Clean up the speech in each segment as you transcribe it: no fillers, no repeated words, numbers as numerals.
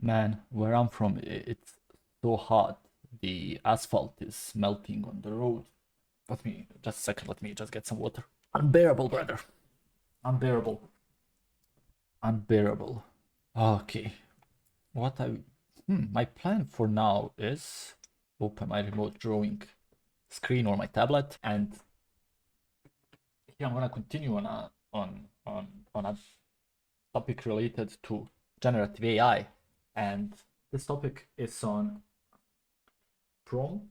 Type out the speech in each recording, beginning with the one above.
Man, where I'm from, it's so hot. The asphalt is melting on the road. Let me just a second. Let me just get some water. Unbearable, brother. Unbearable. Unbearable. Okay. What I my plan for now is open my remote drawing screen or my tablet, and here I'm gonna continue on a topic related to generative AI, and this topic is on prompt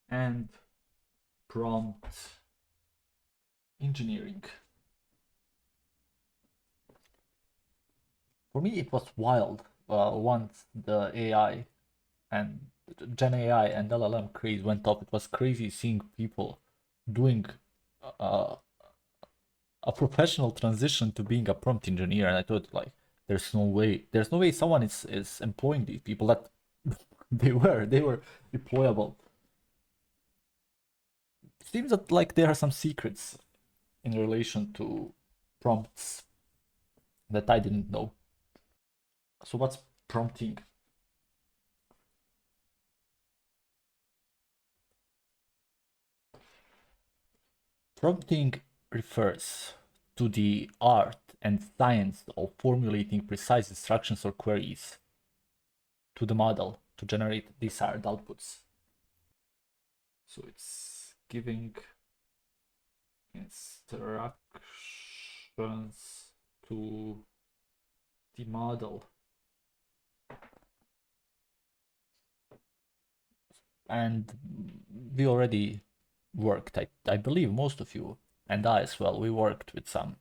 and prompt engineering. For me, it was wild once the AI and Gen AI and LLM craze went up. It was crazy seeing people doing uh, a professional transition to being a prompt engineer, and I thought like, there's no way someone is employing these people that they were deployable. It seems that like there are some secrets in relation to prompts that I didn't know. So what's prompting? Prompting refers to the art and science of formulating precise instructions or queries to the model to generate desired outputs. So it's giving instructions to the model. And we already worked, I believe most of you and I as well, we worked with some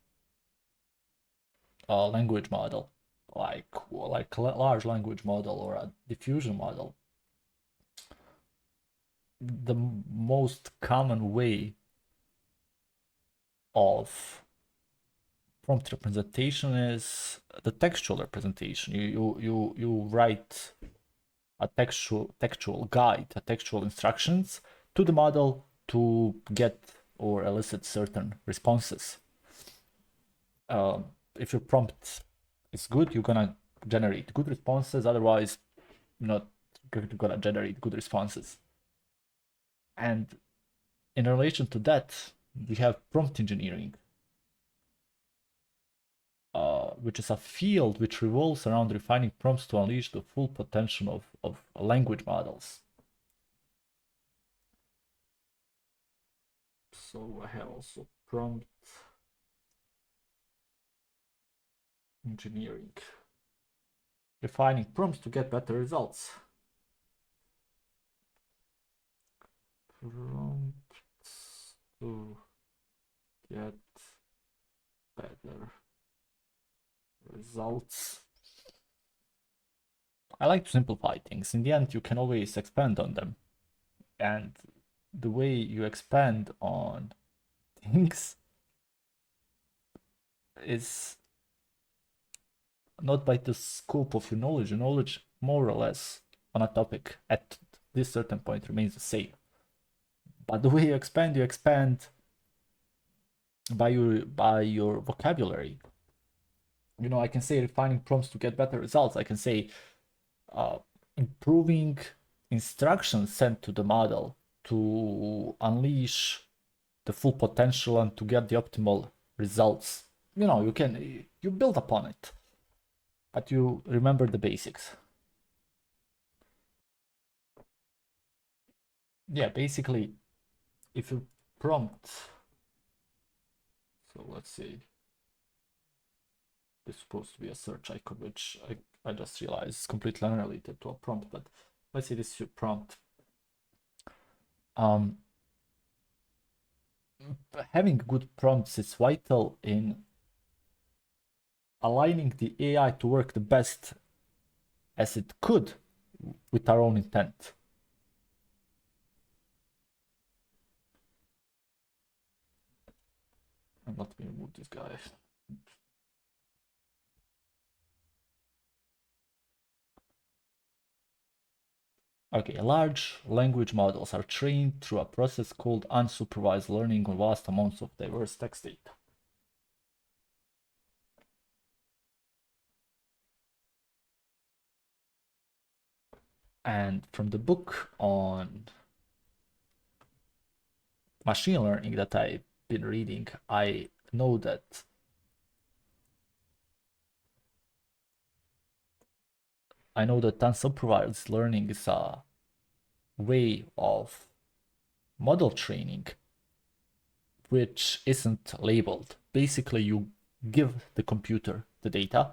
language model, like a large language model or a diffusion model. The most common way of prompt representation is the textual representation. You write a textual guide, a textual instructions to the model to get or elicit certain responses. If your prompt is good, you're gonna generate good responses. Otherwise, you're not gonna generate good responses. And in relation to that, we have prompt engineering, which is a field which revolves around refining prompts to unleash the full potential of language models. So I have also prompt engineering, refining prompts to get better results. Prompts to get better results. I like to simplify things. In the end, you can always expand on them. And the way you expand on things is not by the scope of your knowledge. Your knowledge, more or less, on a topic at this certain point remains the same. But the way you expand by your vocabulary. You know, I can say refining prompts to get better results. I can say improving instructions sent to the model to unleash the full potential and to get the optimal results. You know, you build upon it, but you remember the basics. Yeah, basically, if you prompt, so let's see, this is supposed to be a search icon, which I just realized is completely unrelated to a prompt, but let's say this is your prompt. Having good prompts is vital in aligning the AI to work the best as it could with our own intent. And let me remove this guy. Okay, large language models are trained through a process called unsupervised learning on vast amounts of diverse text data. And from the book on machine learning that I've been reading, I know that unsupervised learning is a way of model training which isn't labeled. Basically, you give the computer the data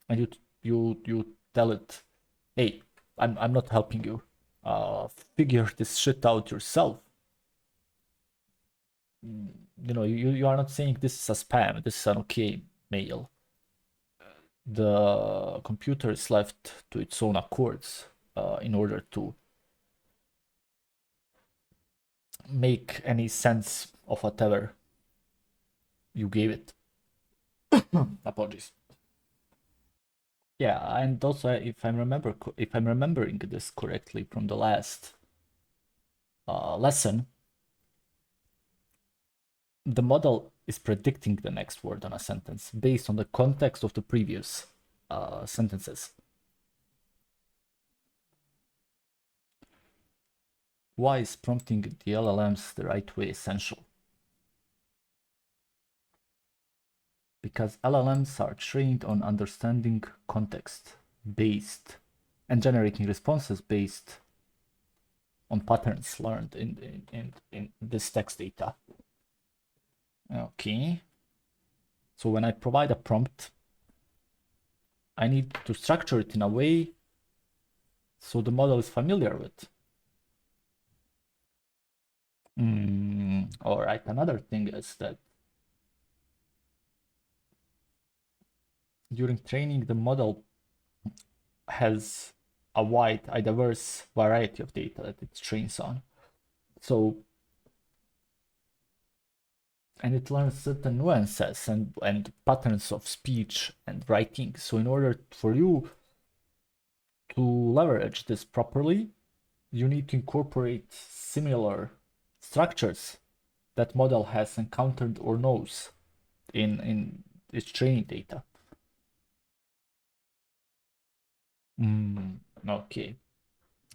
and you tell it, hey, I'm not helping you. Figure this shit out yourself. You are not saying this is a spam, this is an okay mail. The computer is left to its own accords in order to make any sense of whatever you gave it. Apologies. Yeah, and also if I'm remembering this correctly from the last lesson, the model is predicting the next word on a sentence based on the context of the previous sentences. Why is prompting the LLMs the right way essential? Because LLMs are trained on understanding context based and generating responses based on patterns learned in this text data. Okay. So when I provide a prompt, I need to structure it in a way so the model is familiar with. All right, another thing is that during training, the model has a diverse variety of data that it trains on. So, and it learns certain nuances and patterns of speech and writing. So in order for you to leverage this properly, you need to incorporate similar structures that model has encountered or knows in its training data. Okay.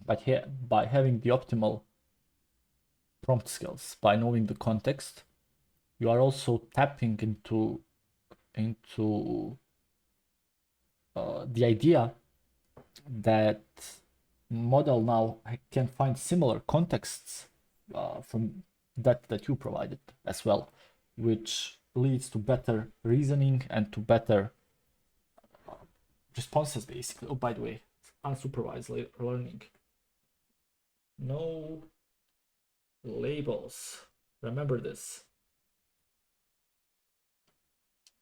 But here, by having the optimal prompt skills, by knowing the context, you are also tapping into the idea that model now can find similar contexts from that you provided as well, which leads to better reasoning and to better responses, basically. Oh, by the way, unsupervised learning. No labels. Remember this.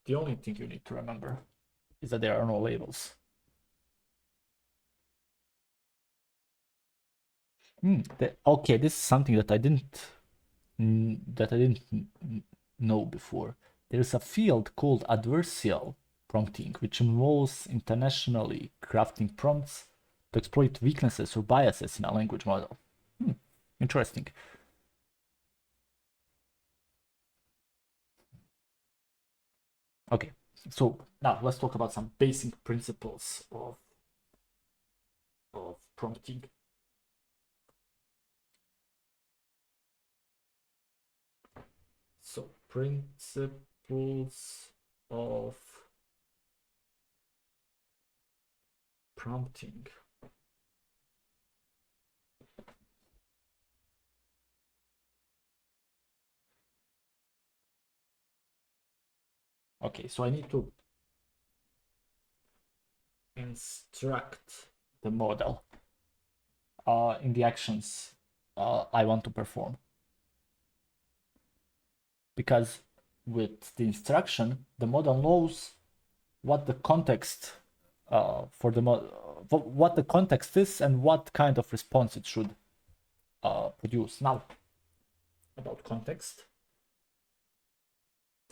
The only thing you need to remember is that there are no labels. Okay, this is something that I didn't know before. There is a field called adversarial prompting, which involves internationally crafting prompts to exploit weaknesses or biases in a language model. Interesting. Okay, so now let's talk about some basic principles of prompting. So principles of prompting. Okay, so I need to instruct the model in the actions I want to perform. Because with the instruction, the model knows what the context for the what the context is and what kind of response it should produce. Now, about context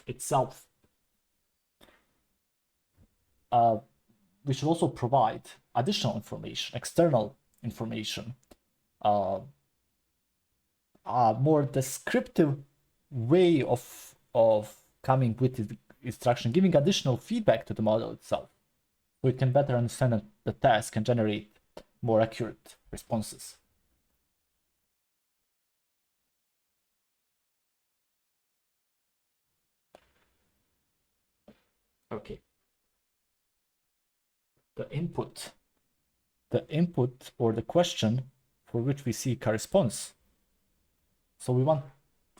itself, we should also provide additional information, external information, a more descriptive way of coming with the instruction, giving additional feedback to the model itself, so it can better understand the task and generate more accurate responses. Okay. The input or the question for which we seek a response. So we want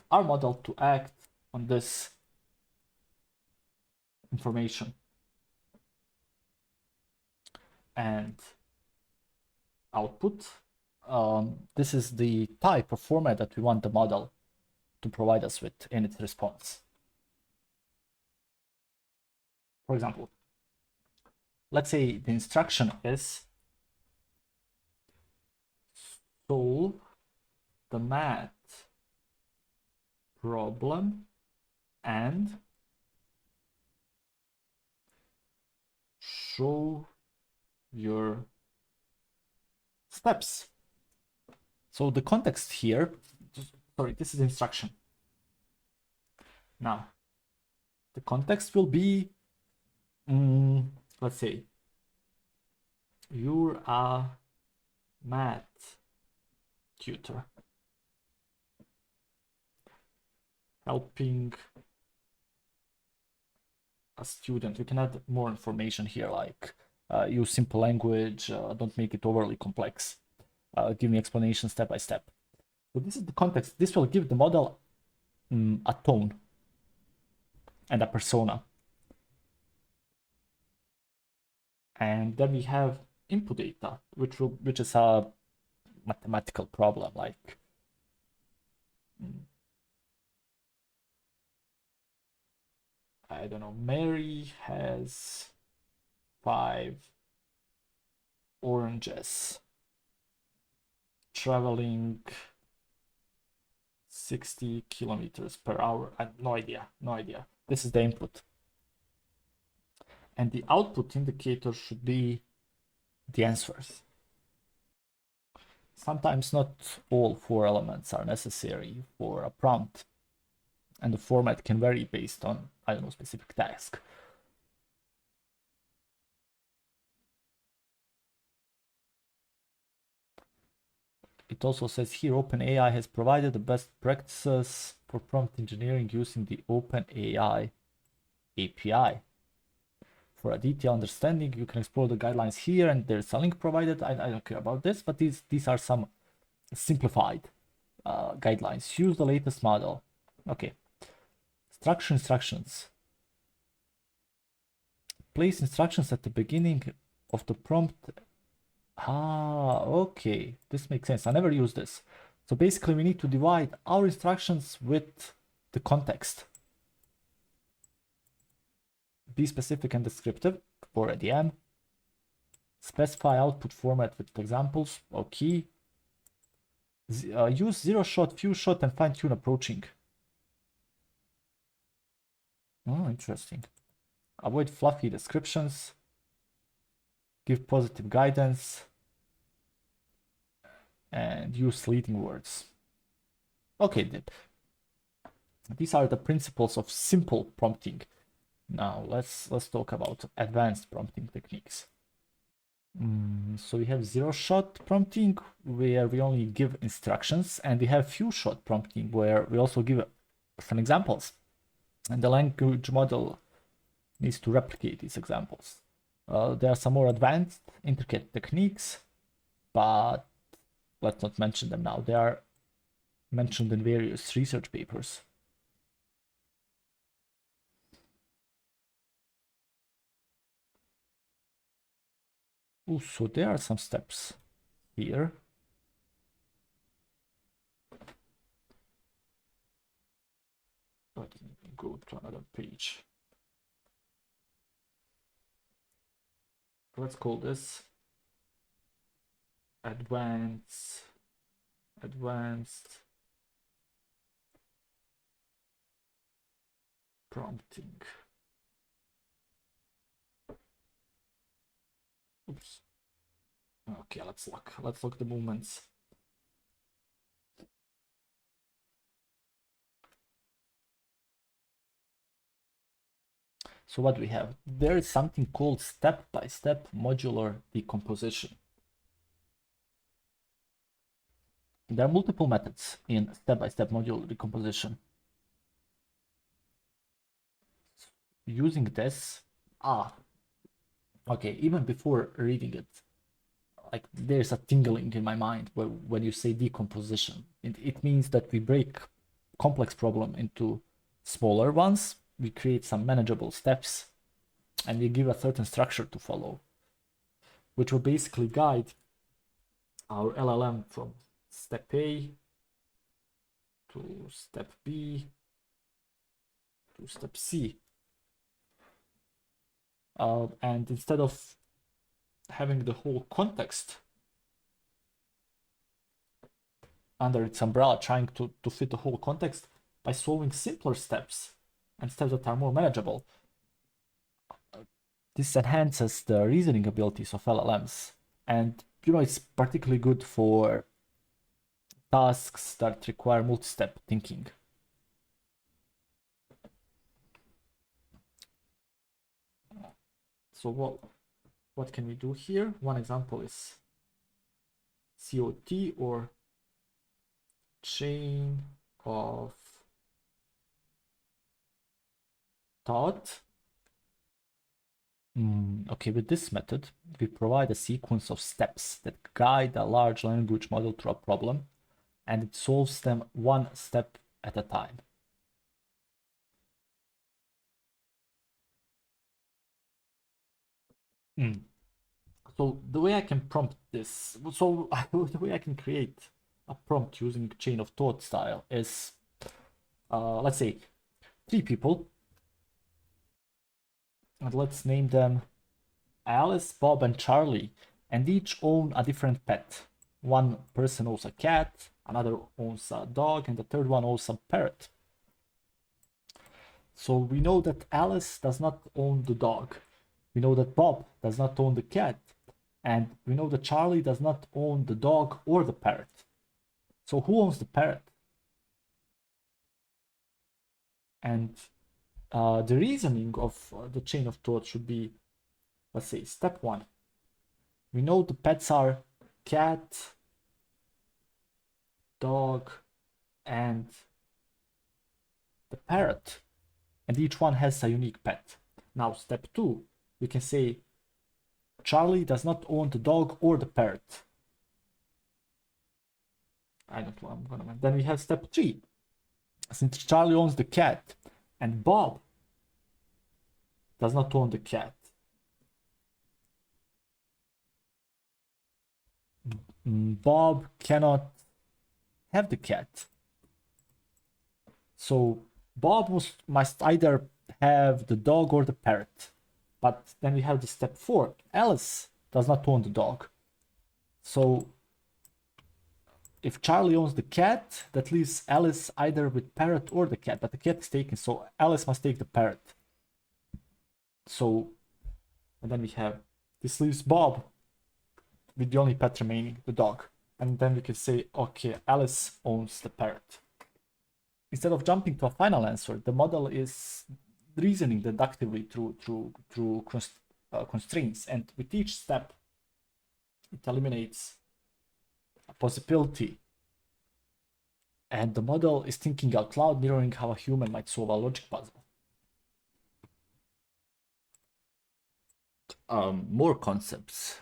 our model to act on this information. And output, this is the type or format that we want the model to provide us with in its response. For example, let's say the instruction is solve the math problem and show your steps. So the context here, sorry, this is instruction. Now, the context will be, let's say, you're a math tutor helping a student. We can add more information here, like use simple language, don't make it overly complex. Give me explanation step by step. So this is the context. This will give the model a tone and a persona. And then we have input data, which is a mathematical problem, like I don't know, Mary has 5 oranges traveling 60 kilometers per hour. I have no idea. This is the input. And the output indicator should be the answers. Sometimes not all 4 elements are necessary for a prompt, and the format can vary based on, I don't know, specific task. It also says here OpenAI has provided the best practices for prompt engineering using the OpenAI API. For a detailed understanding, you can explore the guidelines here, and there's a link provided. I don't care about this, but these are some simplified guidelines. Use the latest model. Okay. Structure instructions. Place instructions at the beginning of the prompt. Okay, this makes sense. I never use this. So basically we need to divide our instructions with the context. Be specific and descriptive, already am. Specify output format with examples, okay. Use zero shot, few shot, and fine tune approaching. Oh, interesting. Avoid fluffy descriptions. Give positive guidance. And use leading words. Okay, these are the principles of simple prompting. Now let's talk about advanced prompting techniques. So we have zero shot prompting, where we only give instructions, and we have few shot prompting, where we also give some examples, and the language model needs to replicate these examples. There are some more advanced, intricate techniques, but let's not mention them now. They are mentioned in various research papers. Oh, so there are some steps here. Let me go to another page. Let's call this advanced prompting. Oops. Okay, let's look the movements. So what do we have? There is something called step-by-step modular decomposition. There are multiple methods in step-by-step module decomposition. Using this, okay, even before reading it, like there's a tingling in my mind when you say decomposition. It means that we break complex problem into smaller ones, we create some manageable steps, and we give a certain structure to follow, which will basically guide our LLM from step A to step B to step C. And instead of having the whole context under its umbrella, trying to fit the whole context by solving simpler steps and steps that are more manageable, this enhances the reasoning abilities of LLMs. And it's particularly good for tasks that require multi-step thinking. So what can we do here? One example is COT, or chain of thought. Okay, with this method, we provide a sequence of steps that guide a large language model through a problem, and it solves them one step at a time. So the way I can prompt this, the way I can create a prompt using chain of thought style is, let's say, 3 people, and let's name them Alice, Bob, and Charlie, and each own a different pet. One person owns a cat, another owns a dog, and the third one owns a parrot. So we know that Alice does not own the dog. We know that Bob does not own the cat. And we know that Charlie does not own the dog or the parrot. So who owns the parrot? And the reasoning of the chain of thought should be, let's say, step 1. We know the pets are cat, dog, and the parrot. And each one has a unique pet. Now, step 2, we can say Charlie does not own the dog or the parrot. I don't know, I'm gonna. Then we have step 3. Since Charlie owns the cat and Bob does not own the cat, Bob cannot have the cat. So Bob must either have the dog or the parrot. But then we have the step 4. Alice does not own the dog. So if Charlie owns the cat, that leaves Alice either with parrot or the cat, but the cat is taken, so Alice must take the parrot. So, and then we have, this leaves Bob with the only pet remaining, the dog. And then we can say, okay, Alice owns the parrot. Instead of jumping to a final answer, the model is reasoning deductively through constraints, and with each step, it eliminates a possibility. And the model is thinking out loud, mirroring how a human might solve a logic puzzle. More concepts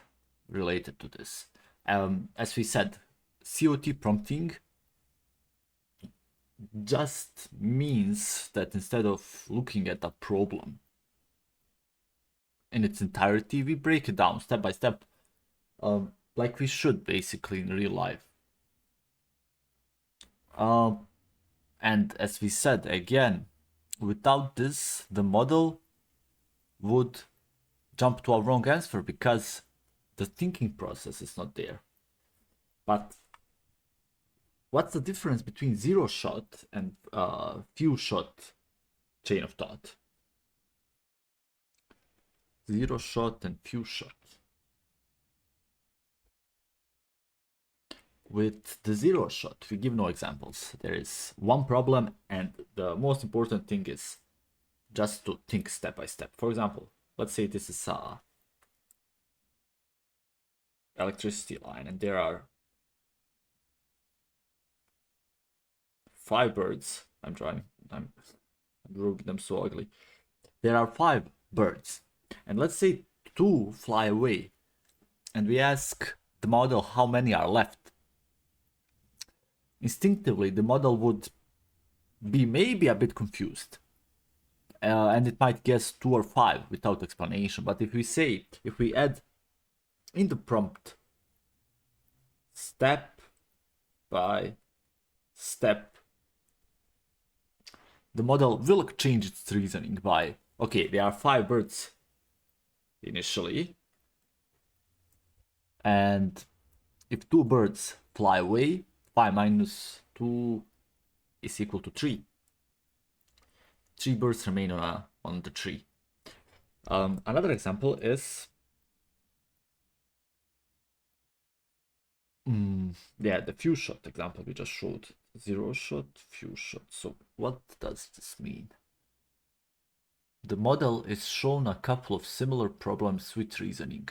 related to this. As we said, COT prompting just means that instead of looking at a problem in its entirety, we break it down step by step, like we should basically in real life. And as we said again, without this, the model would jump to a wrong answer because the thinking process is not there. But what's the difference between zero shot and few shot chain of thought? Zero shot and few shot. With the zero shot, we give no examples. There is one problem, and the most important thing is just to think step by step. For example, let's say this is a electricity line, and there are 5 birds. I'm drawing them so ugly. There are 5 birds, and let's say 2 fly away, and we ask the model how many are left. Instinctively, the model would be maybe a bit confused, and it might guess 2 or 5 without explanation. But if we add in the prompt step by step, the model will change its reasoning by, okay, there are 5 birds initially, and if 2 birds fly away, 5 minus 2 is equal to 3. 3 birds remain on the tree. Another example is the few shot example we just showed. 0 shot, few shot. So what does this mean? The model is shown a couple of similar problems with reasoning,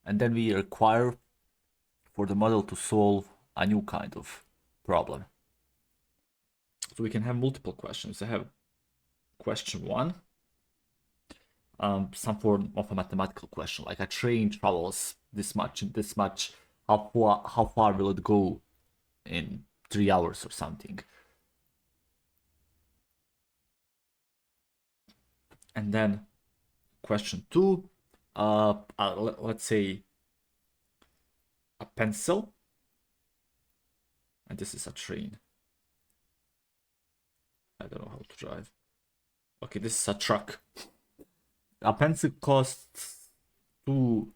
and then we require for the model to solve a new kind of problem. So we can have multiple questions. I have question 1, some form of a mathematical question, like a train travels this much and this much. How far will it go in 3 hours or something? And then question 2, let's say a pencil, and this is a train. I don't know how to drive. Okay, this is a truck. A pencil costs $2.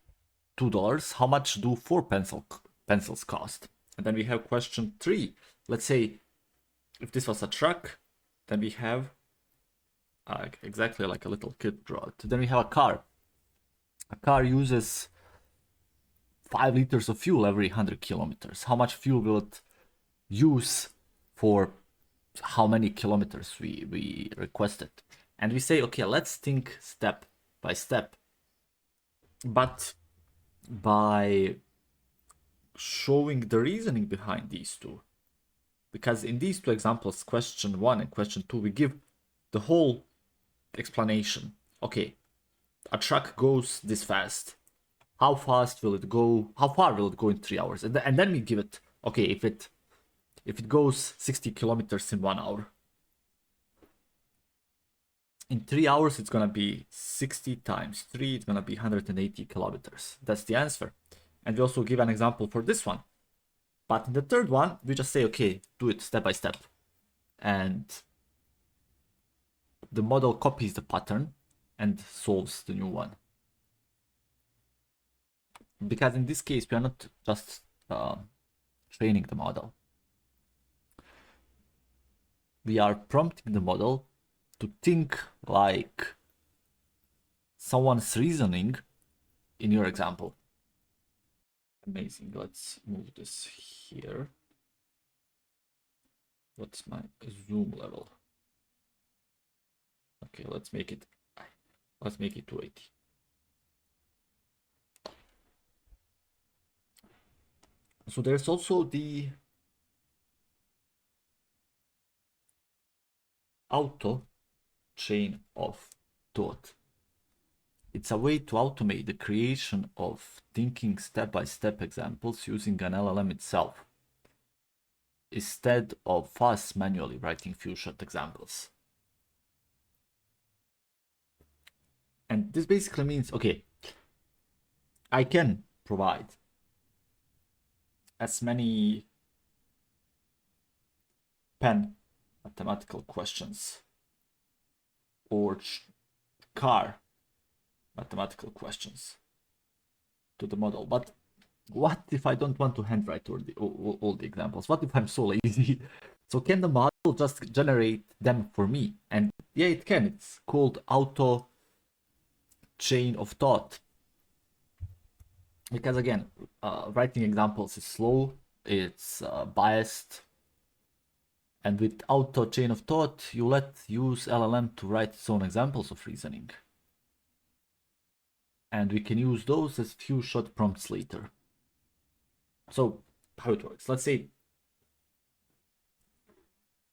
How much do 4 pencils cost? And then we have question 3. Let's say if this was a truck, then we have exactly like a little kid draw it. Then we have a car. A car uses 5 liters of fuel every 100 kilometers. How much fuel will it use for how many kilometers we requested? And we say, okay, let's think step by step, but by showing the reasoning behind these two. Because in these 2 examples, question 1 and question 2, we give the whole explanation. Okay, a truck goes this fast. How fast will it go? How far will it go in 3 hours? And then we give it, okay, if it goes 60 kilometers in 1 hour, in 3 hours, it's gonna be 60 times 3, it's gonna be 180 kilometers. That's the answer. And we also give an example for this one. But in the third one, we just say, okay, do it step by step. And the model copies the pattern and solves the new one. Because in this case, we are not just training the model. We are prompting the model to think like someone's reasoning in your example. Amazing. Let's move this here. What's my zoom level? Okay, let's make it 280. So there's also the auto chain of thought. It's a way to automate the creation of thinking step-by-step examples using an LLM itself, instead of fast manually writing few short examples. And this basically means, okay, I can provide as many pen mathematical questions or car mathematical questions to the model. But what if I don't want to handwrite all the examples? What if I'm so lazy? So can the model just generate them for me? And yeah, it can. It's called auto chain of thought. Because again, writing examples is slow, it's biased, and with auto chain of thought, you use LLM to write its own examples of reasoning. And we can use those as few short prompts later. So how it works? Let's say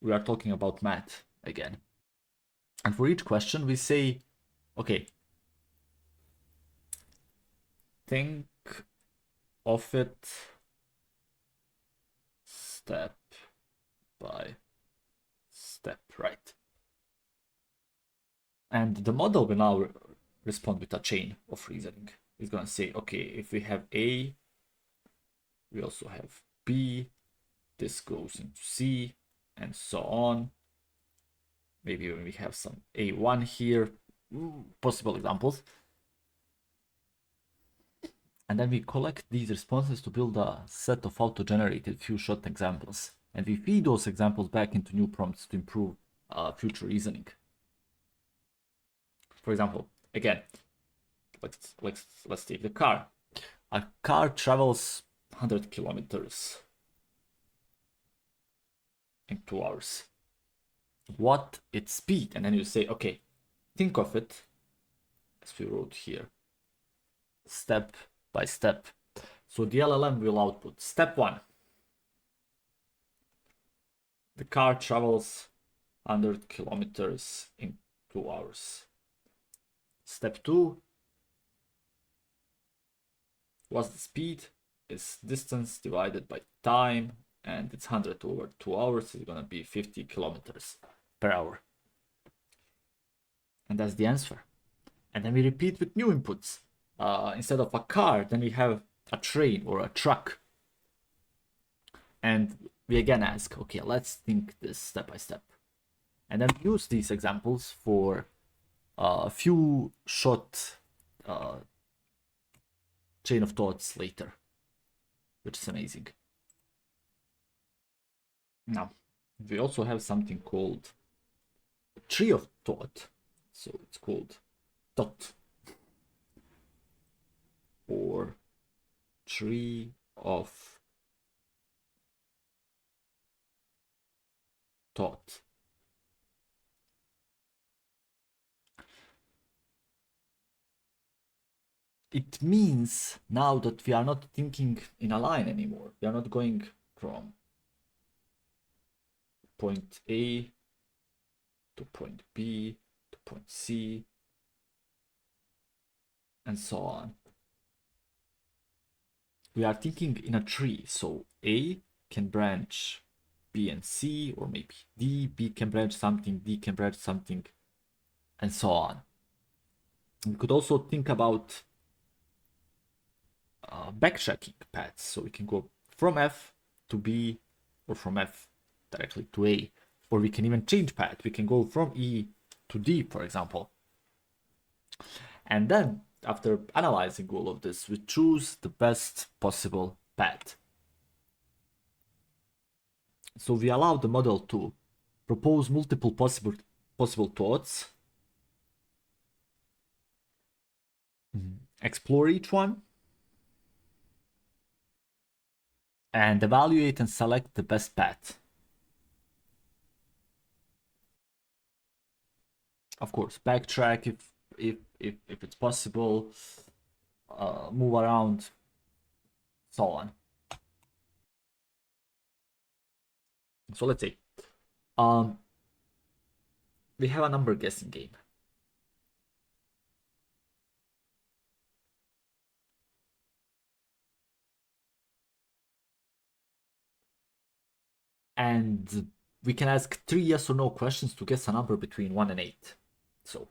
we are talking about math again. And for each question, we say, okay, think of it step by step, right? And the model will now respond with a chain of reasoning. It's gonna say, okay, if we have A, we also have B, this goes into C, and so on. Maybe when we have some A1 here, possible examples. And then we collect these responses to build a set of auto-generated few-shot examples. And we feed those examples back into new prompts to improve future reasoning. For example, again, let's take the car. A car travels 100 kilometers in 2 hours. What its speed? And then you say, okay, think of it, as we wrote here, step by step. So the LLM will output step 1. The car travels 100 kilometers in 2 hours. Step 2, what's the speed? Is distance divided by time, and it's 100 over 2 hours is gonna be 50 kilometers per hour. And that's the answer. And then we repeat with new inputs. Instead of a car, then we have a train or a truck. And we again ask, okay, let's think this step by step. And then use these examples for a few short chain of thoughts later, which is amazing. Now, we also have something called tree of thought. So it's called thought or tree of thought. It means now that we are not thinking in a line anymore. We are not going from point A to point B to point C and so on. We are thinking in a tree. So A can branch B and C, or maybe D, B can branch something, D can branch something, and so on. We could also think about backtracking paths. So we can go from F to B, or from F directly to A, or we can even change path. We can go from E to D, for example. And then, after analyzing all of this, we choose the best possible path. So we allow the model to propose multiple possible thoughts, explore each one, and evaluate and select the best path. Of course, backtrack if it's possible, move around, so on. So let's say we have a number guessing game. And we can ask 3 yes or no questions to guess a number between 1 and 8. So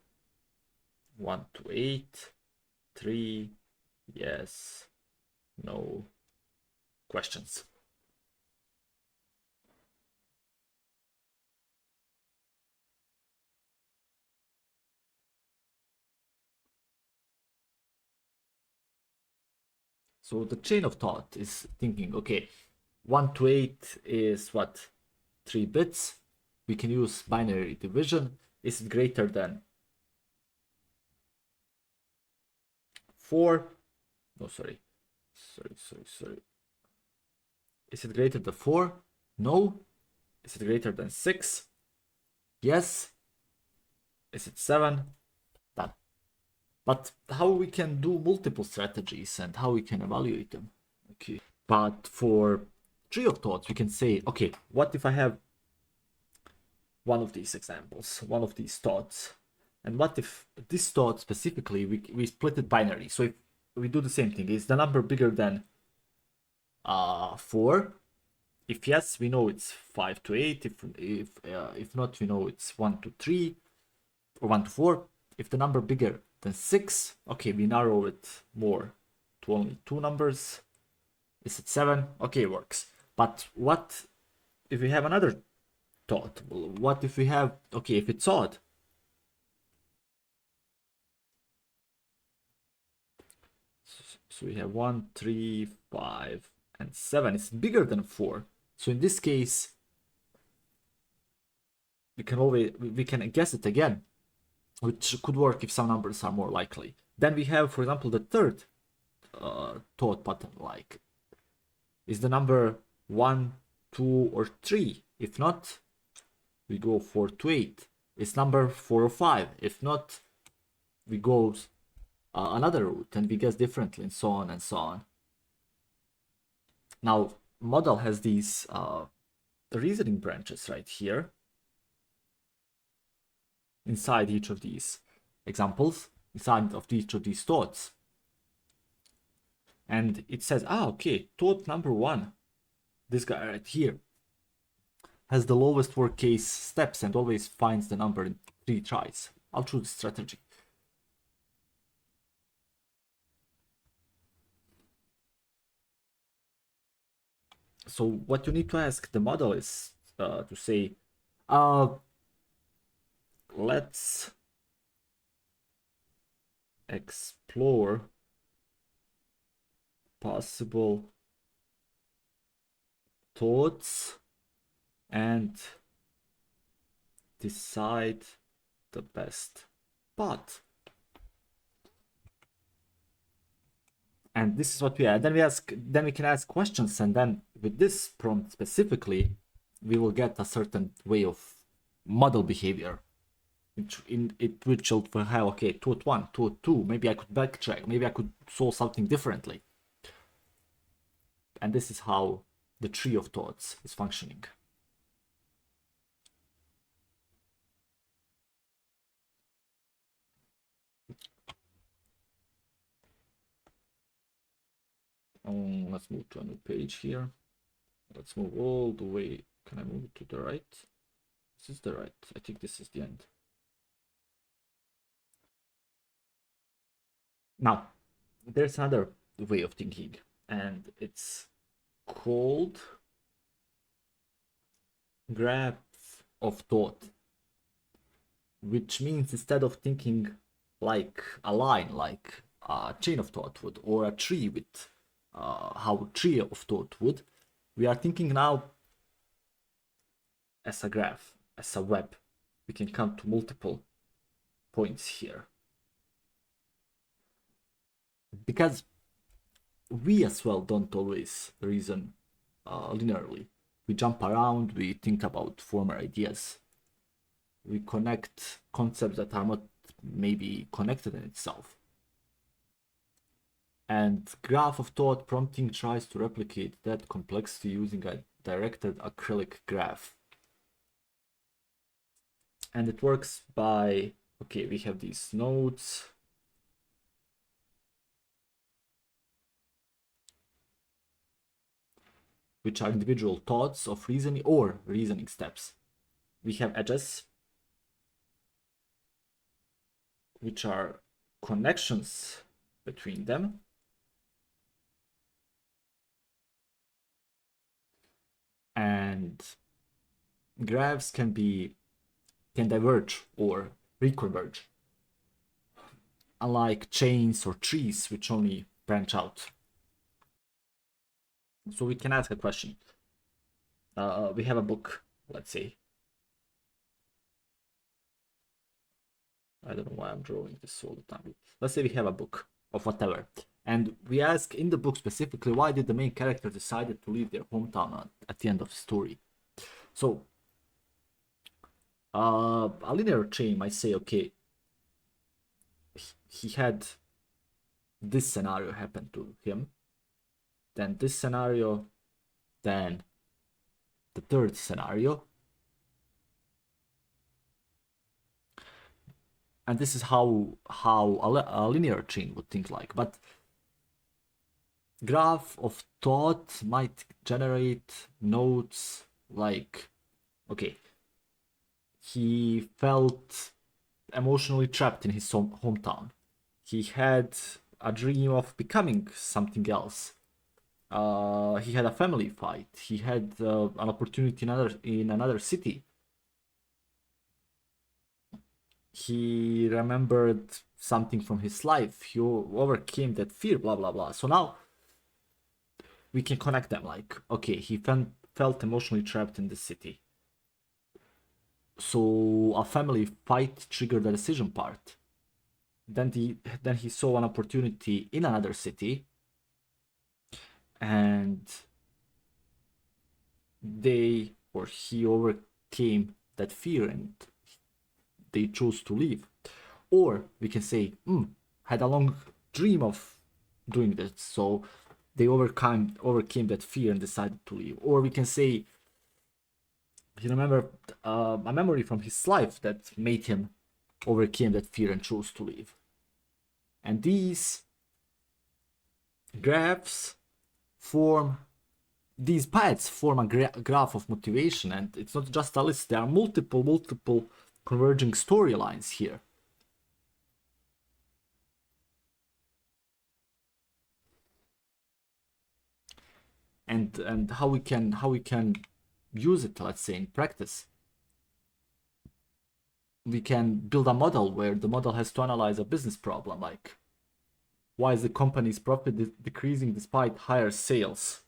1 to 8, 3, yes, no questions. So the chain of thought is thinking, okay, 1 to 8 is what? 3 bits. We can use binary division. Is it greater than 4? No, sorry. Is it greater than 4? No. Is it greater than 6? Yes. Is it 7? Done. But how we can do multiple strategies and how we can evaluate them? Okay. But for tree of thoughts, we can say, okay, what if I have one of these examples, one of these thoughts. And what if this thought specifically, we split it binary? So if we do the same thing, is the number bigger than 4? If yes, we know it's 5 to 8. If not, we know it's 1 to 3 or 1 to 4. If the number bigger than 6, okay, we narrow it more to only 2 numbers. Is it 7? Okay, works. But what if we have another thought? What if we have, okay, if it's odd? So we have 1, 3, 5, and 7. It's bigger than 4. So in this case, we can guess it again, which could work if some numbers are more likely. Then we have, for example, the third thought pattern, like, is the number 1, 2, or 3? If not, we go 4 to 8. Is number 4 or 5? If not, we go another route and we guess differently, and so on and so on. Now, model has these reasoning branches right here inside each of these examples, inside of each of these thoughts. And it says, okay, thought number 1, this guy right here, has the lowest worst case steps and always finds the number in 3 tries. I'll choose strategy. So what you need to ask the model is to say, let's explore possible thoughts and decide the best path. And this is what we add. Then we can ask questions, and then with this prompt specifically, we will get a certain way of model behavior. Which will have, okay, thought 1, thought 2, maybe I could backtrack, maybe I could solve something differently. And this is how the tree of thoughts is functioning. Let's move to a new page here. Let's move all the way. Can I move it to the right? This is the right. I think this is the end. Now, there's another way of thinking, and it's called graph of thought, which means instead of thinking like a line, like a chain of thought would, or a tree with how a tree of thought would, we are thinking now as a graph, as a web. We can come to multiple points here. Because we as well don't always reason linearly. We jump around, we think about former ideas. We connect concepts that are not maybe connected in itself. And graph of thought prompting tries to replicate that complexity using a directed acrylic graph. And it works by, okay, we have these nodes. Which are individual thoughts of reasoning or reasoning steps. We have edges, which are connections between them. And graphs can diverge or reconverge, unlike chains or trees, which only branch out. So we can ask a question. We have a book, let's say. I don't know why I'm drawing this all the time. Let's say we have a book of whatever. And we ask in the book specifically, why did the main character decided to leave their hometown at the end of the story? So a linear chain might say, okay, he had this scenario happen to him, then this scenario, then the third scenario, and this is how a linear chain would think like. But graph of thought might generate nodes like, okay, he felt emotionally trapped in his hometown. He had a dream of becoming something else. He had a family fight. He had an opportunity in another city. He remembered something from his life. He overcame that fear. Blah blah blah. So now we can connect them. Like, okay, he felt emotionally trapped in the city. So a family fight triggered the decision part. Then he saw an opportunity in another city, and he overcame that fear and they chose to leave. Or we can say, had a long dream of doing this, so they overcame that fear and decided to leave. Or we can say he remembered a memory from his life that made him overcame that fear and chose to leave. And these graphs form these paths form a graph of motivation, and it's not just a list. There are multiple converging storylines here. And how we can use it, let's say, in practice. We can build a model where the model has to analyze a business problem, like why is the company's profit decreasing despite higher sales?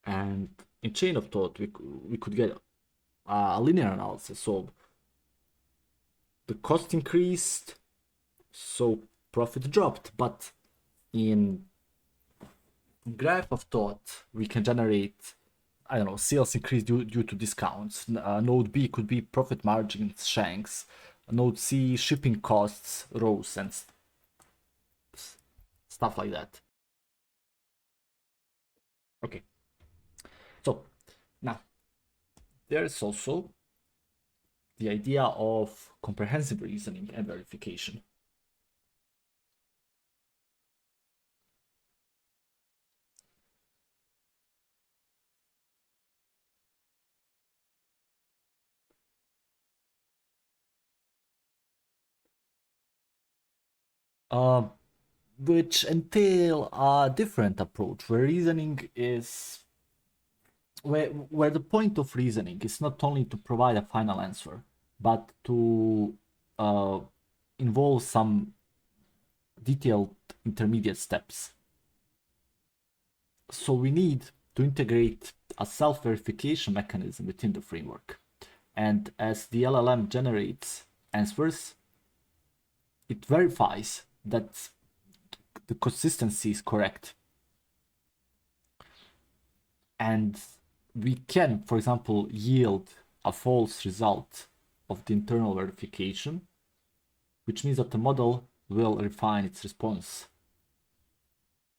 And in chain of thought, we could get a linear analysis. So the cost increased, so profit dropped. But in graph of thought, we can generate, I don't know, sales increase due to discounts. Node B could be profit margins shrinks. Node C, shipping costs rose, and stuff like that. Okay, so now there's also the idea of comprehensive reasoning and verification. Uh, which entail a different approach where reasoning is where the point of reasoning is not only to provide a final answer but to uh, involve some detailed intermediate steps. So we need to integrate a self-verification mechanism within the framework, and as the LLM generates answers, it verifies that the consistency is correct. And we can, for example, yield a false result of the internal verification, which means that the model will refine its response,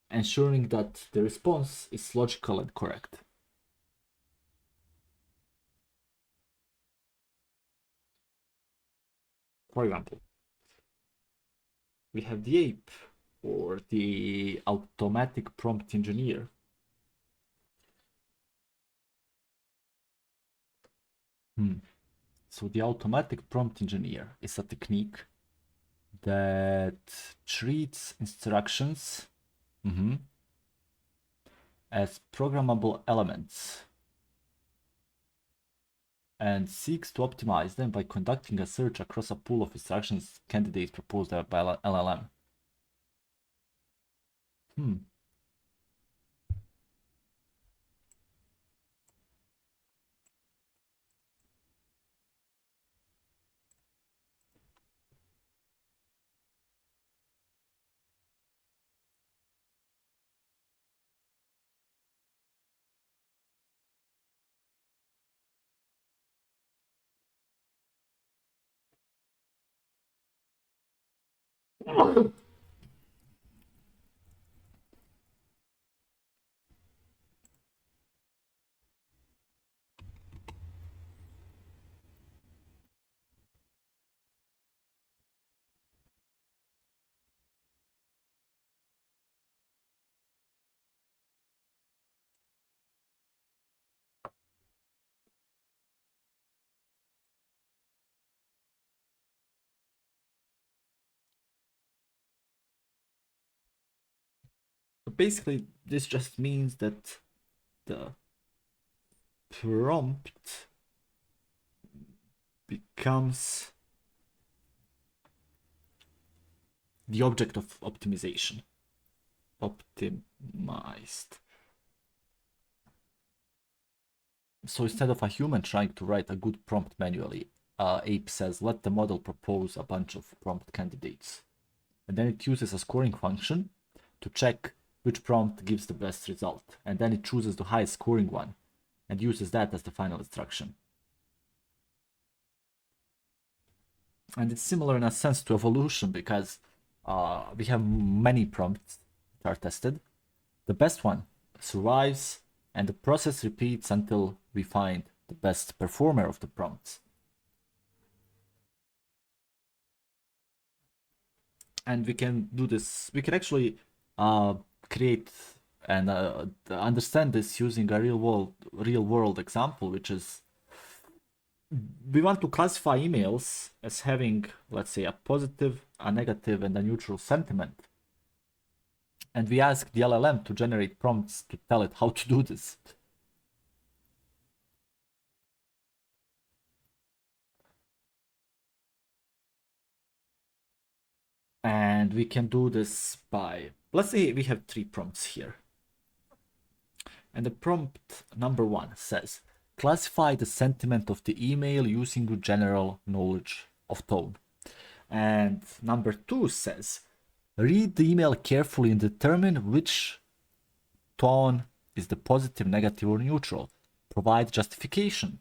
ensuring that the response is logical and correct. For example, we have the ape or the automatic prompt engineer. So the automatic prompt engineer is a technique that treats instructions as programmable elements and seeks to optimize them by conducting a search across a pool of instructions candidates proposed by LLM. basically this just means that the prompt becomes the object of optimization. Optimized. So instead of a human trying to write a good prompt manually, Ape says, let the model propose a bunch of prompt candidates. And then it uses a scoring function to check which prompt gives the best result. And then it chooses the highest scoring one and uses that as the final instruction. And it's similar in a sense to evolution because we have many prompts that are tested. The best one survives, and the process repeats until we find the best performer of the prompts. And we can do this, we can actually create and understand this using a real world example, which is we want to classify emails as having, let's say, a positive, a negative, and a neutral sentiment. And we ask the LLM to generate prompts to tell it how to do this. And we can do this by, let's say we have 3 prompts here. And the prompt number 1 says, classify the sentiment of the email using your general knowledge of tone. And number 2 says, read the email carefully and determine which tone is the positive, negative, or neutral. Provide justification.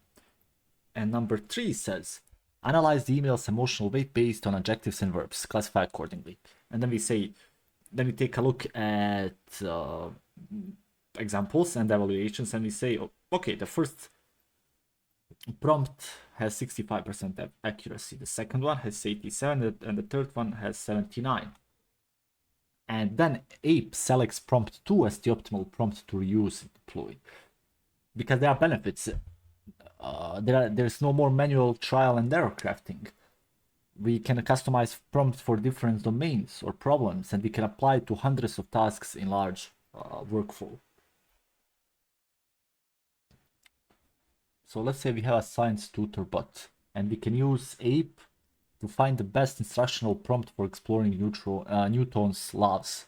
And number 3 says, analyze the email's emotional weight based on adjectives and verbs. Classify accordingly. And then we say, then we take a look at examples and evaluations, and we say, oh, okay, the first prompt has 65% accuracy, the second one has 87, and the third one has 79. And then Ape selects prompt 2 as the optimal prompt to reuse and deploy. Because there are benefits. There's no more manual trial and error crafting. We can customize prompts for different domains or problems, and we can apply it to hundreds of tasks in large workflow. So let's say we have a science tutor bot, and we can use Ape to find the best instructional prompt for exploring Newton's laws.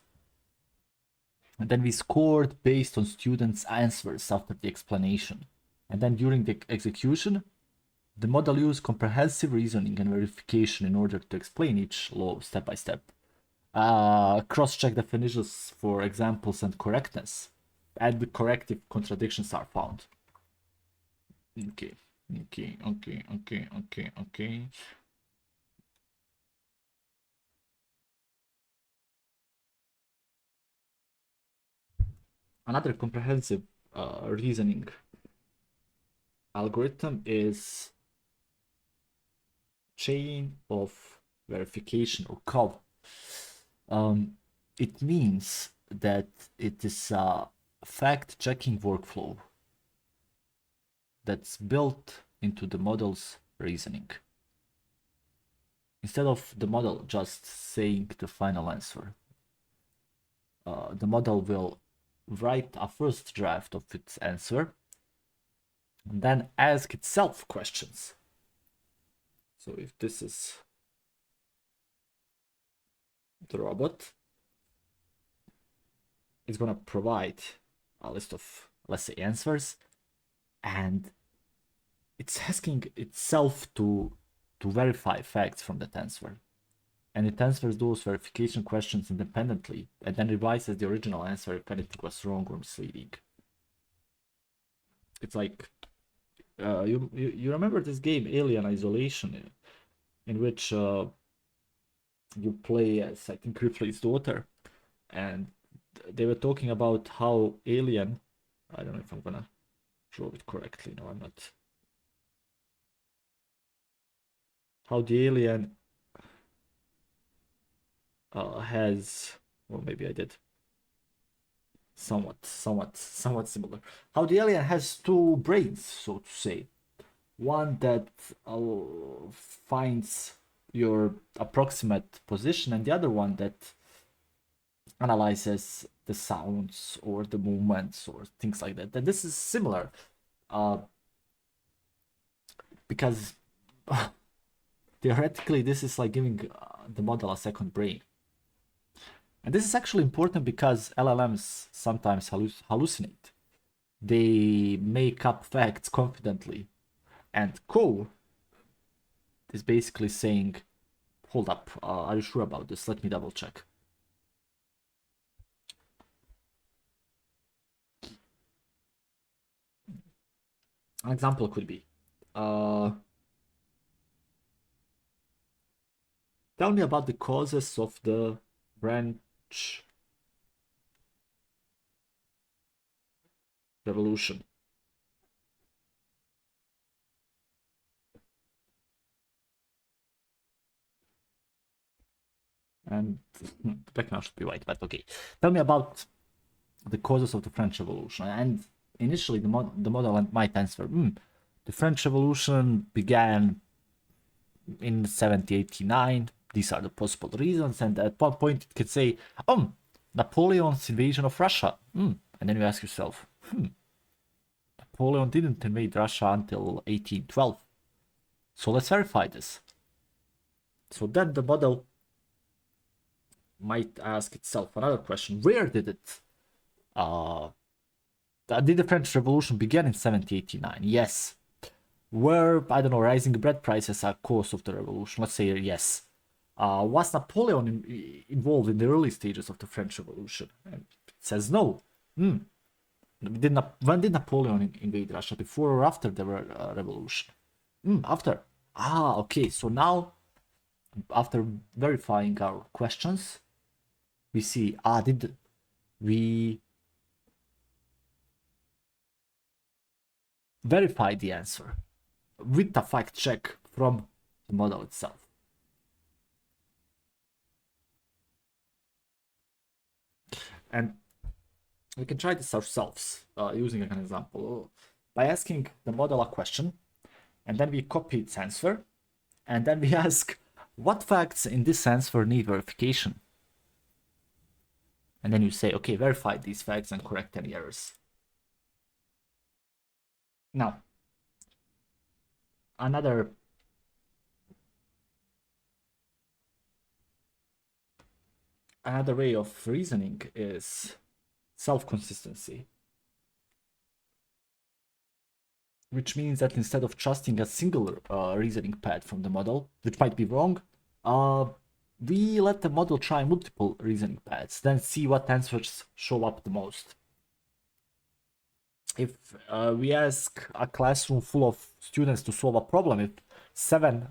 And then we scored based on students' answers after the explanation. And then during the execution, the model used comprehensive reasoning and verification in order to explain each law step by step. Cross-check definitions for examples and correctness. And the corrective contradictions are found. Okay. Another comprehensive reasoning algorithm is chain of verification, or COV. It means that it is a fact-checking workflow that's built into the model's reasoning. Instead of the model just saying the final answer, the model will write a first draft of its answer and then ask itself questions. So if this is the robot, it's gonna provide a list of, let's say, answers, and it's asking itself to verify facts from that answer. And it answers those verification questions independently and then revises the original answer if anything was wrong or misleading. It's like, you remember this game Alien Isolation, in which you play as, I think, Ripley's daughter, and they were talking about how Alien, I don't know if I'm gonna draw it correctly, no I'm not, how the alien has, well, maybe I did somewhat similar. How the alien has 2 brains, so to say. One that finds your approximate position, and the other one that analyzes the sounds or the movements or things like that. Then this is similar, because theoretically this is like giving the model a second brain. And this is actually important because LLMs sometimes hallucinate. They make up facts confidently, and Co is basically saying, hold up, are you sure about this? Let me double check. An example could be, tell me about the causes of the French Revolution. And the background should be white, but okay. Tell me about the causes of the French Revolution. And initially, the model might answer, the French Revolution began in 1789. These are the possible reasons. And at one point, it could say, Napoleon's invasion of Russia. And then you ask yourself, Napoleon didn't invade Russia until 1812. So let's verify this. So then the model might ask itself another question: where did it? Did the French Revolution begin in 1789? Yes. Were, I don't know, rising bread prices a cause of the revolution? Let's say yes. Was Napoleon involved in the early stages of the French Revolution? And it says no. When did Napoleon invade Russia? Before or after the revolution? After. Okay. So now, after verifying our questions, we see, did we verify the answer with a fact check from the model itself? And we can try this ourselves using an example by asking the model a question, and then we copy its answer, and then we ask, what facts in this answer need verification? And then you say, okay, verify these facts and correct any errors. Now, another way of reasoning is self-consistency, which means that instead of trusting a single reasoning path from the model, which might be wrong, we let the model try multiple reasoning paths, then see what answers show up the most. If we ask a classroom full of students to solve a problem, if 7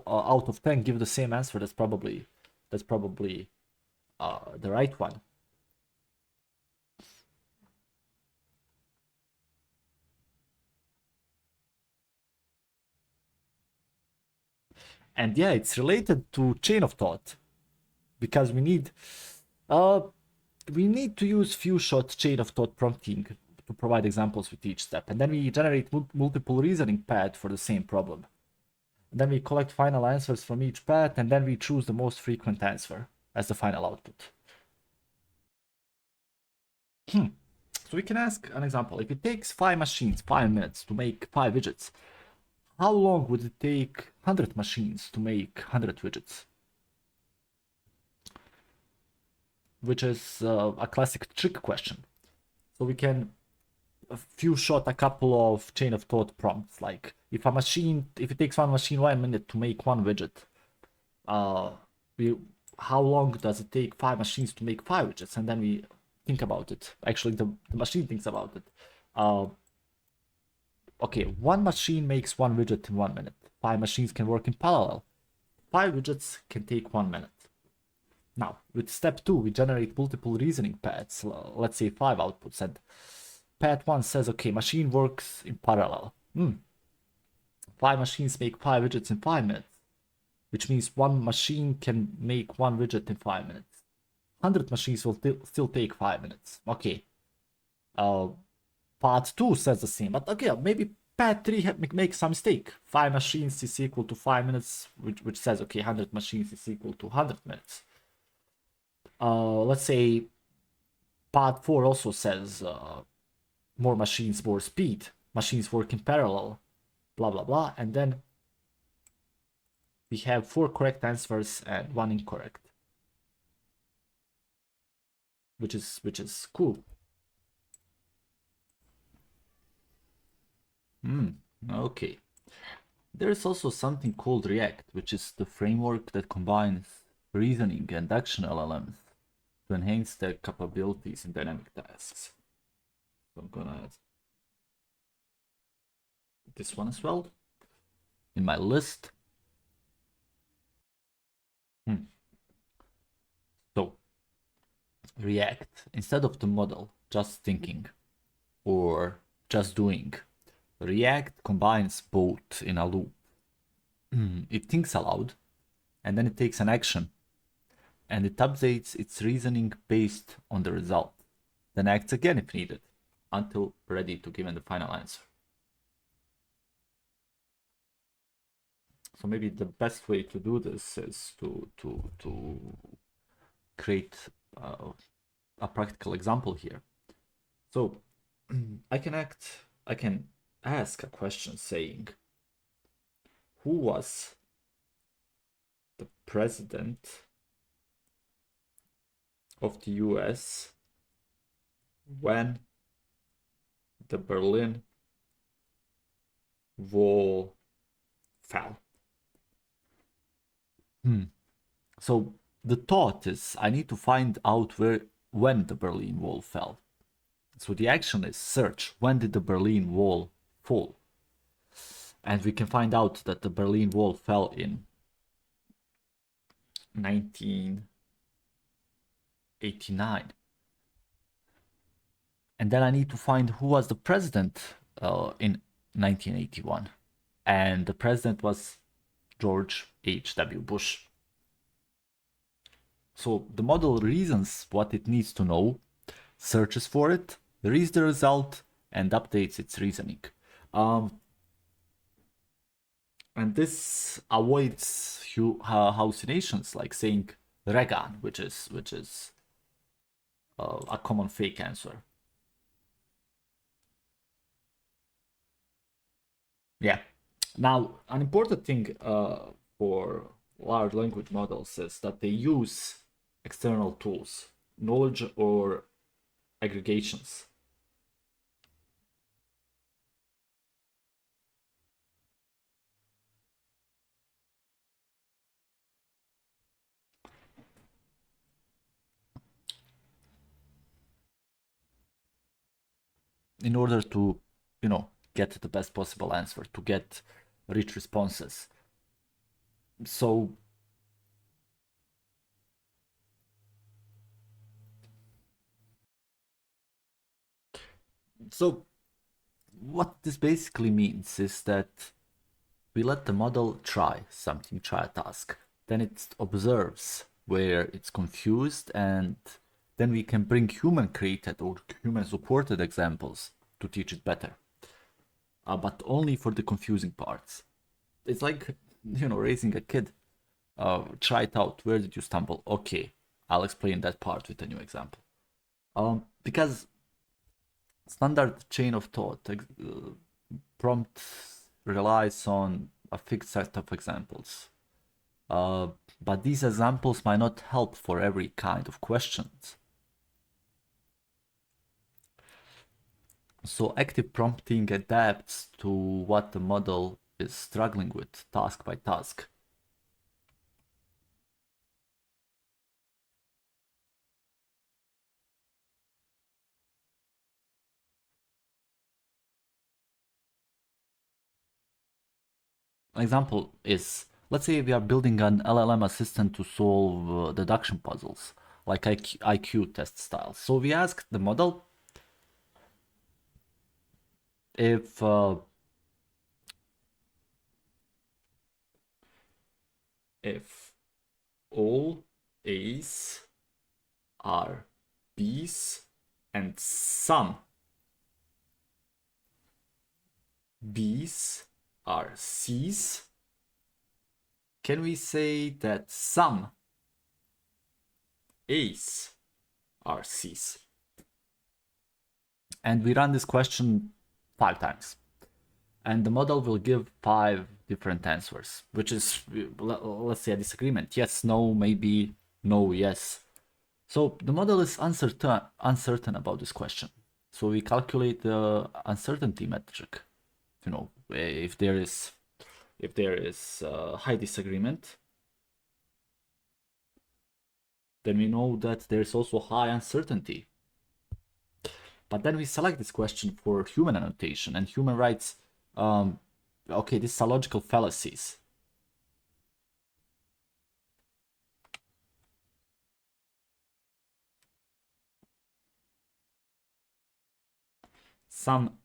out of 10 give the same answer, that's probably the right one. And yeah, it's related to chain of thought, because we need to use few-shot chain of thought prompting to provide examples with each step, and then we generate multiple reasoning paths for the same problem. And then we collect final answers from each path, and then we choose the most frequent answer as the final output. So we can ask an example. If it takes 5 machines 5 minutes to make 5 widgets, how long would it take 100 machines to make 100 widgets? Which is a classic trick question. So we can few-shot a couple of chain of thought prompts, like if it takes one machine 1 minute to make 1 widget, how long does it take 5 machines to make 5 widgets? And then we think about it. Actually, the machine thinks about it. Okay, 1 machine makes 1 widget in 1 minute. 5 machines can work in parallel. 5 widgets can take 1 minute. Now, with step 2, we generate multiple reasoning paths, let's say 5 outputs, and path 1 says, okay, machine works in parallel. 5 machines make 5 widgets in 5 minutes, which means 1 machine can make 1 widget in 5 minutes. 100 machines will still take 5 minutes. Okay. Path 2 says the same, but okay, maybe path 3 makes some mistake. 5 machines is equal to 5 minutes, which says, okay, 100 machines is equal to 100 minutes. Let's say Part 4 also says more machines, more speed. Machines work in parallel, blah, blah, blah. And then we have 4 correct answers and 1 incorrect, which is cool. Okay. There's also something called React, which is the framework that combines reasoning and action LLMs to enhance their capabilities in dynamic tasks. So I'm gonna add this one as well in my list. So React, instead of the model just thinking or just doing, React combines both in a loop. It thinks aloud, and then it takes an action, and it updates its reasoning based on the result, then acts again if needed, until ready to give the final answer. So maybe the best way to do this is to create a practical example here. So I can ask a question saying, who was the president of the US when the Berlin Wall fell? So the thought is I need to find out when the Berlin Wall fell. So the action is search when did the Berlin Wall fall? And we can find out that the Berlin Wall fell in 1989. And then I need to find who was the president in 1981. And the president was George H.W. Bush. So the model reasons what it needs to know, searches for it, reads the result, and updates its reasoning. And this avoids hallucinations like saying Reagan, which is a common fake answer. Yeah. Now, an important thing for large language models is that they use external tools, knowledge or aggregations. In order to, get the best possible answer, to get rich responses. So what this basically means is that we let the model try a task, then it observes where it's confused, and then we can bring human created or human supported examples to teach it better, but only for the confusing parts. It's like, raising a kid. Try it out. Where did you stumble? Okay, I'll explain that part with a new example. Because standard chain of thought prompt relies on a fixed set of examples. But these examples might not help for every kind of questions. So active prompting adapts to what the model is struggling with, task by task. An example is, let's say we are building an LLM assistant to solve deduction puzzles, like IQ test style. So we ask the model if all A's are B's and some B's are C's, can we say that some A's are C's? And we run this question 5 times. And the model will give 5 different answers, which is, let's say, a disagreement. Yes, no, maybe, no, yes. So the model is uncertain about this question. So we calculate the uncertainty metric. You know, if there is high disagreement, then we know that there's also high uncertainty. But then we select this question for human annotation, and human writes, okay, these are logical fallacies. Some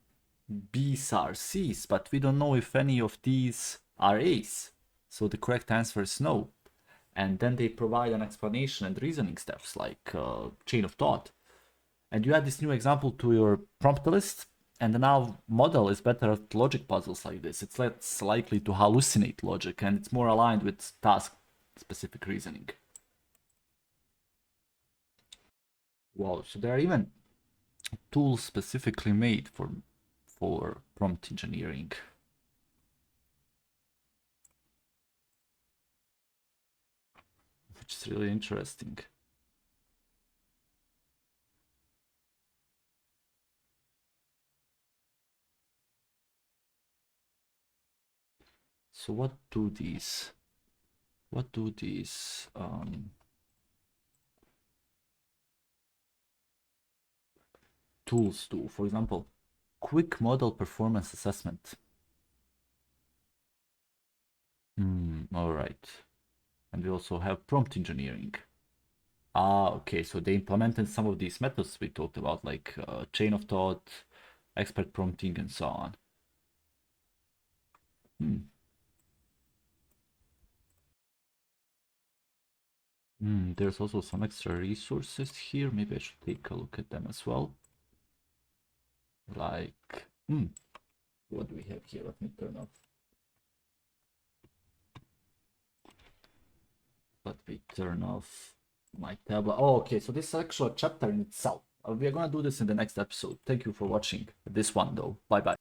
B's are C's, but we don't know if any of these are A's. So the correct answer is no. And then they provide an explanation and reasoning steps like chain of thought. And you add this new example to your prompt list, and the now model is better at logic puzzles like this. It's less likely to hallucinate logic, and it's more aligned with task-specific reasoning. Wow, so there are even tools specifically made for prompt engineering. Which is really interesting. So what do these tools do? For example, quick model performance assessment. All right. And we also have prompt engineering. Okay, so they implemented some of these methods we talked about, like chain of thought, expert prompting, and so on. There's also some extra resources here. Maybe I should take a look at them as well. Like, what do we have here? Let me turn off. Let me turn off my tablet. Oh, okay, so this is actually a chapter in itself. We are gonna do this in the next episode. Thank you for watching this one though. Bye bye.